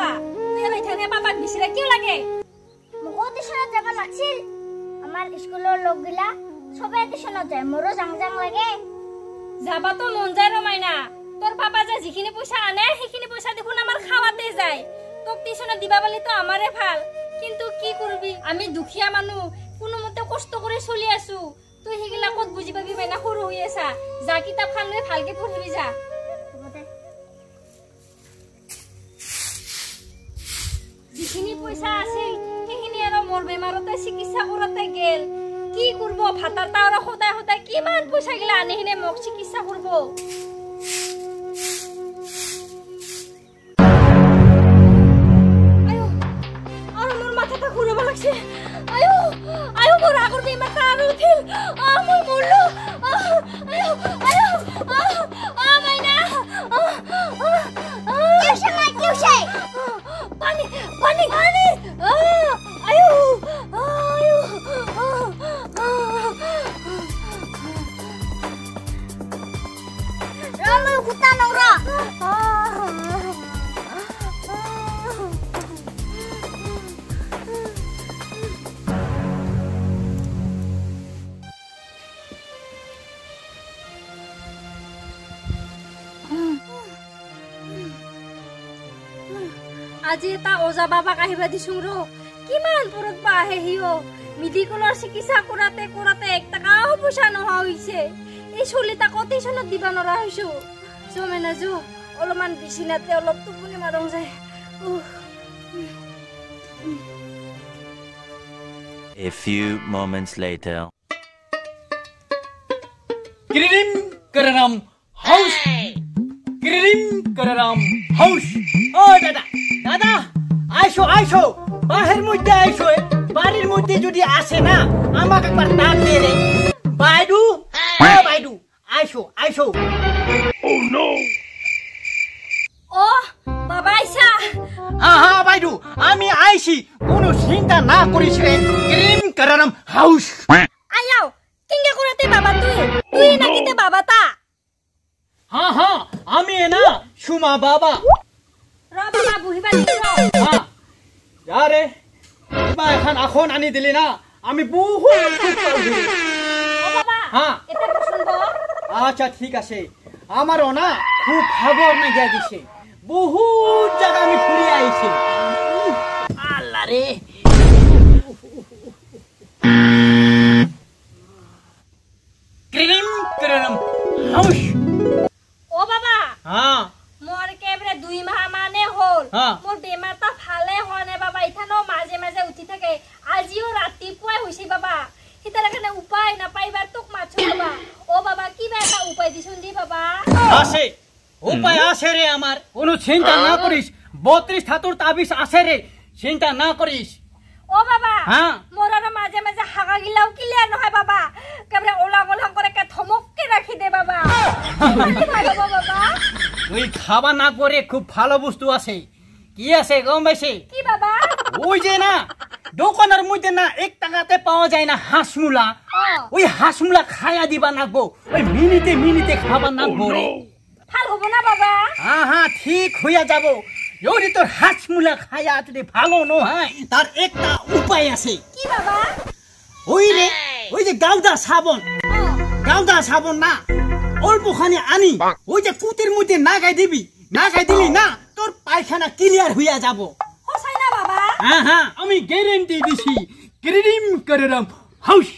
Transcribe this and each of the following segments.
বাবা তুই আর এখানে বাবাক বিছরা কিয় লাগে মগো টিউশনত যাব লাগছিল আমার স্কুলের লোকগুলা সবাই টিউশনত যায় মোরও জাং লাগে যাবা তো মন যায় রমাইনা তোর বাবা যে যিখিনি পয়সা আনে সেইখিনি পয়সা দেখুন আমার খাওয়াতে যায় তোক টিউশনত দিবা বলি তো আমারে ভাল কিন্তু কি করবি আমি দুখিয়া মানুহ কোনো মতে কষ্ট করে চলি আছো তুই হেগিলা কত বুঝি পাবি মাইনা সৰু হৈ আছা যা কিতাপ খান লৈ ভালকে পঢ়িবি যা যিখিনি পয়সা আছিল সেইখিনি আৰু মোৰ বেমাৰতে চিকিৎসা কৰাতে গেল কি করব ভাতার তাওরা খোদায় খোদায় কিমান পয়সা গিলা আনি হিনে মোক চিকিৎসা করব আয়ো আর মোর মাথাটা ঘুরবা লাগছে আয়ো আয়ো মোর আগর বেমারটা আর উঠিল মই মরলো আয়ো আয়ো মাইনা কিউশাই পানি পানি পানি আয়ো আয়ো রামু কুতা নোরা আজি এটা ওজা বাবাক আহিবা দিছো ৰ কিমান পৰত বা আহে হিও মেডিকেলৰ চিকিৎসা কৰাতে কৰাতে 1 টাকাও পইচা নোহোৱা হৈছে এই চলিতা কটিশনত দিবা নৰা হৈছো জমেনা জো অলপমান বিছনাতে অলপ টোপনি মাৰং যায় A few moments later. Kiririm kararam house. Kiririm kararam house. Oh dada aisho bahir mujhe aisho barir mujhe jodi ashe na amak ekbar tak de re baidu baidu aisho oh no oh baba aisha ha baidu ami aishi kono chinta na koriস রে kiririm kararam house ayaw kinga kurate baba তুই নাকিতে বাবা তা ha ami na shuma baba ৰ বাবা বুহিবা দিছ ha যারে এবা এখন আখন আনি দিলি না আমি বহুত খুব পাবি ও বাবা হ্যাঁ এটা শুনবো আচ্ছা ঠিক আছে আমারও না খুব খবর না গিয়া দিছে বহুত জায়গা আমি ঘুরে আইছি আল্লাহ রে ক্রিম ক্রিম হাউস ও বাবা হ্যাঁ মোর কেবরে 2 মাহ মানে হল হ্যাঁ। মোর বেমারটা ভালে হয় না বাবা ইথানো মাঝে মাঝে উঠি থাকে আজিও ৰাতিপুৱাই হইছি বাবা হিতার কারণে উপায় না পাইবার তোক মাছো বাবা ও বাবা কি একটা উপায় দিছুন দি বাবা আসে উপায় আসে রে আমার কোনো চিন্তা না করিস 32 ধাতুর তাবিজ আসে রে চিন্তা না করিস ও বাবা হ্যাঁ। মোর আর মাঝে মাঝে হাগা গিলাও ক্লিয়ার নহয় বাবা কেবরে ওলা গোলা করে কে ধমককে রাখি দে বাবা কি ভালো বাবা তুই খাবা না করে খুব ভালো বস্তু আছে কি আছে গম পাইছে কি বাবা ওই যে না দোকানের মধ্যে না 1 টাকাতে পাওয়া যায় না হাঁসমুলা ওই হাঁসমুলা খায়া দিবা নাগবো ওই মিনিটে খাবা নাগবো রে ভাল হবো না বাবা হ্যাঁ ঠিক হইয়া যাব যদি তোর হাঁসমুলা খায়া যদি ভালো নয় তার একটা উপায় আছে কি বাবা ওই রে ওই যে গাউদা সাবন না অল্পখানি আনি ওই যে কুতির মধ্যে নাগাই দিবি নাগাই দিলি না তোর পায়খানা ক্লিয়ার হইয়া যাব হসাই না বাবা হ্যাঁ আমি গ্যারান্টি দিছি ক্রিম করেরাম হাউস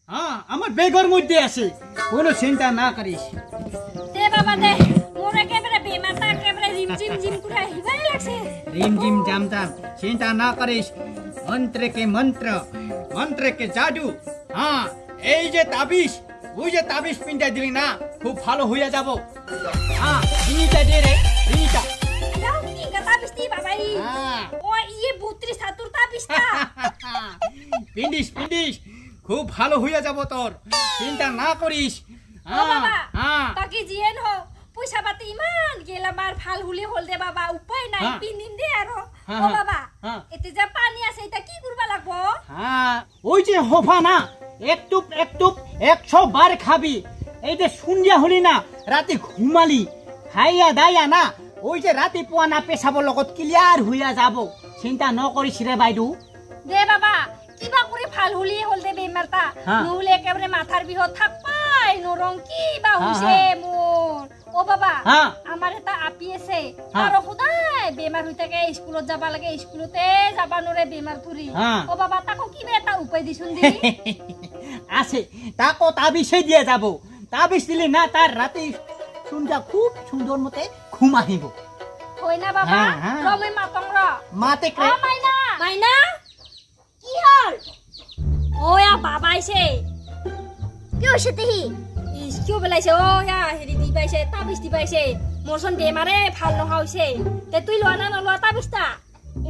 হ্যাঁ আমার বেগর মধ্যে আছে কোনো চিন্তা না করিস দে বাবা দে মোর একেবারে বেমারটা একেবারে জিম করে হিবাই লাগছে रिम जाम चिंता ना करिस मंत्र के जादू हाँ এই যে তাবিজ ওই যে তাবিজ পিন্ডা দিলি না খুব ভালো হইয়া যাব হ্যাঁ রিটা দে রে রিটা দাও কি কথা বিস্তি বাবাই হ্যাঁ ও ইয়ে 32 ছাতুর তাবিজটা পিন্ডিস খুব ভালো হইয়া যাব তোর চিন্তা না করিস ও বাবা হ্যাঁ বাকি জিয়েন হো পয়সা পাতি ইমান গেলামার ভাল হুলি হল দে বাবা উপায় নাই পিনিন দে আর ও বাবা এতে যে পানি আছে এটা কি করবা লাগবো হ্যাঁ ওই যে হোফা না একটুপ 100 বার খাবি এই যে শুনিয়া হলি না রাতে ঘুমালি খাইয়া দাইয়া না ওই যে ৰাতিপুৱা না পেচাবৰ লগত ক্লিয়াৰ হৈয়া যাব চিন্তা নকৰিছ ৰে বাইদেউ দে বাবা কিবা কৰি ভাল হলি হল দে বেমাৰটা হা। নহলে একেবাৰে মাথাৰ বিহত থাকপাই নৰং কিবা হৈছে মোৰ ও বাবা হা। আমাৰ এটা আপি আছে হা। আৰু সদায় বেমাৰ হৈ থাকে স্কুলত যাব লাগে স্কুলতে যাব নৰে বেমাৰ ধৰি হা। ও বাবা তাকো কিবা এটা উপায় দিছোন দি আছে তাকো তাবিজে দিয়া যাব তাবিজ দিলে না তাৰ ৰাতি সুন্দৰ খুব সুন্দৰ মতে ঘুম আহিব হয় না বাবা হা, হা। ৰ মই মাতং ৰ মাতে অ মাইনা মাইনা কি হল ওয়া বাবা আইছে কি হৈছে তেহি কিয় বেলাইছে ও ইয়া হেৰি দি পাইছে তাবিজ দি পাইছে মোৰচোন বেমাৰে ভাল নহা হৈছে তে তুই লোৱা না নলোৱা তাবিজটা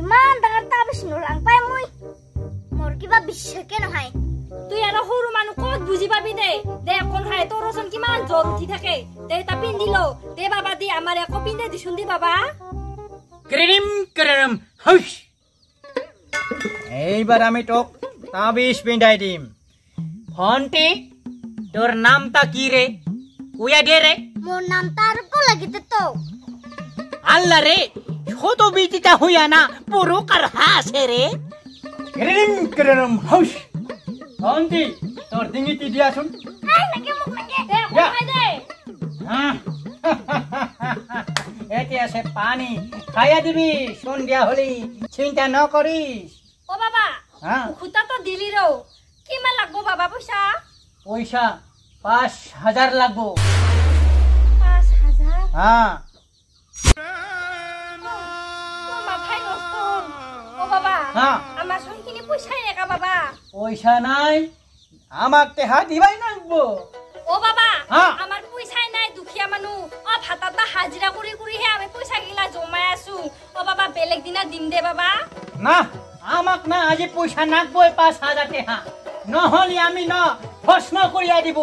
ইমান ডাঙৰ তাবিজ নোলাং পাই মই মোৰ কিবা বিশ্বাসে নহয় তুই আৰু সৰু মানুহ ক'ত বুজি পাবি দে দে অকণ খাই তোৰচোন কিমান জ্বৰ উঠি থাকে দে এটা পিন্ধি ল দে বাবা দি আমাৰ একো পিন্ধে দিছোন দি বাবা ক্ৰিম হুছ এইবাৰ আমি তোক তাবিজ পিন্ধাই দিম ভণ্টি তোৰ নামটা কি ৰে উয়া দে ৰে মোৰ নাম তারকো লাগিতে তো আল্লাহ রে ছোট বিটিটা হইয়া না পুরো কার হাসে রে ক্রিম হুছ ভণ্টি তোর ডিঙিটি দিয়াচোন আই লাগে মোক লাগে দে অকণ খাই দে এতিয়া আছে পানী খাইয়া দিবি সন্ধিয়া হলি চিন্তা নকৰিস ও বাবা হা খুতা তো দিলি ৰ কিমান লাগব বাবা পইচা পইচা ৫,০০০ লাগব ৫,০০০ হা তোৰ মাথাই নষ্ট ও বাবা হা আমাৰ চোনখিনি পইচাই নেকা বাবা পইচা নাই আমাক তেহা দিবাই লাগব ও বাবা হা। আমাৰ পইচাই নাই দুখীয়া মানুহ ও ভাতাত হাজিৰা কৰি কৰিহে আমি পইচা গিলা জমাই আছো ও বাবা বেলেগ দিনা দিম দে বাবা না আমাক না আজি পইচা নাগবই ৫,০০০ তেহা নহলি আমি ন ভস্ম করিয়া দিব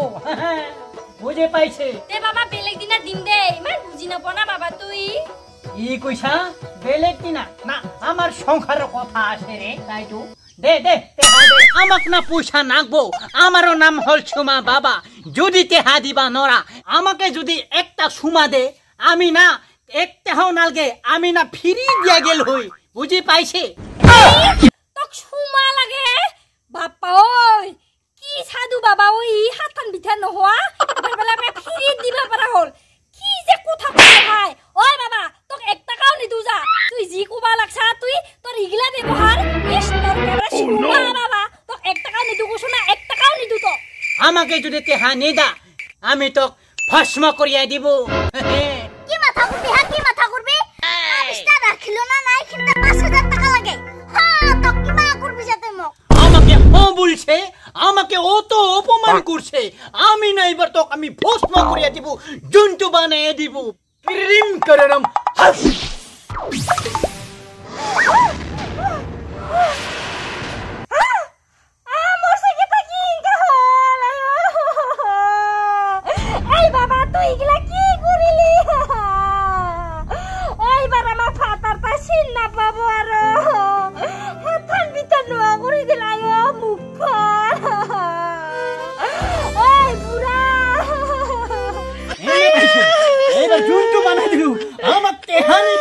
বুঝে পাইছে দে বাবা বেলেগ দিনা দিম দে ইমান বুজি নাপ না বাবা তুই ই কইছা বেলেগ দিনা না আমার সংসারের কথা আছে রে তাইতো দে দে তেহা দে আমাক না পয়সা নাগবো আমারও নাম হল সুমা বাবা যদি তেহা দিবা নরা আমাকে যদি একটা সুমা দে আমি না এক তেহাও নালগে আমি না ফিরি দিয়া গেল হই বুঝি পাইছে তক সুমা লাগে বাপ্পা ওই কি সাধু বাবা ওই হাতখান বিঠা নহোৱা এবাৰ বেলা ফিৰি দিবা পাৰা হল কি যে কথা কয় ভাই ওই বাবা তোক 1 টাকাও নিদু যা তুই জি কোবা লাগছা তুই তোর ইগলা ব্যৱহাৰ ইস তোৰ কেবৰা সুমা বাবা তোক 1 টাকা নিদু কছো না 1 টাকাও নিদু তো আমাকে যদি তেহা নিদা আমি তোক ভস্ম করিয়া দিব কি মাথা করবি হ্যাঁ কি মাথা করবি তাবিজটা রাখিলো না নাই কিন্তু ৫,০০০ টাকা লাগে হ্যাঁ তো কিবা করবি যাতে মোক আমাকে বলছে আমাকে অত অপমান করছে আমি না এবার তোক আমি ভস্ম করিয়া দিব জন্তু বানিয়ে দিব ক্রিম করম হাস আমার সঙ্গে থাকি হল এই বাবা তুই ইগলা কি করিলি এইবার আমার ফাতার পাশিন না পাবো আর হাতান ভিতর নোয়া করে দিলাই মুখ ওই বুড়া এবার জন্তু বানাই দিলু আমাকে হানি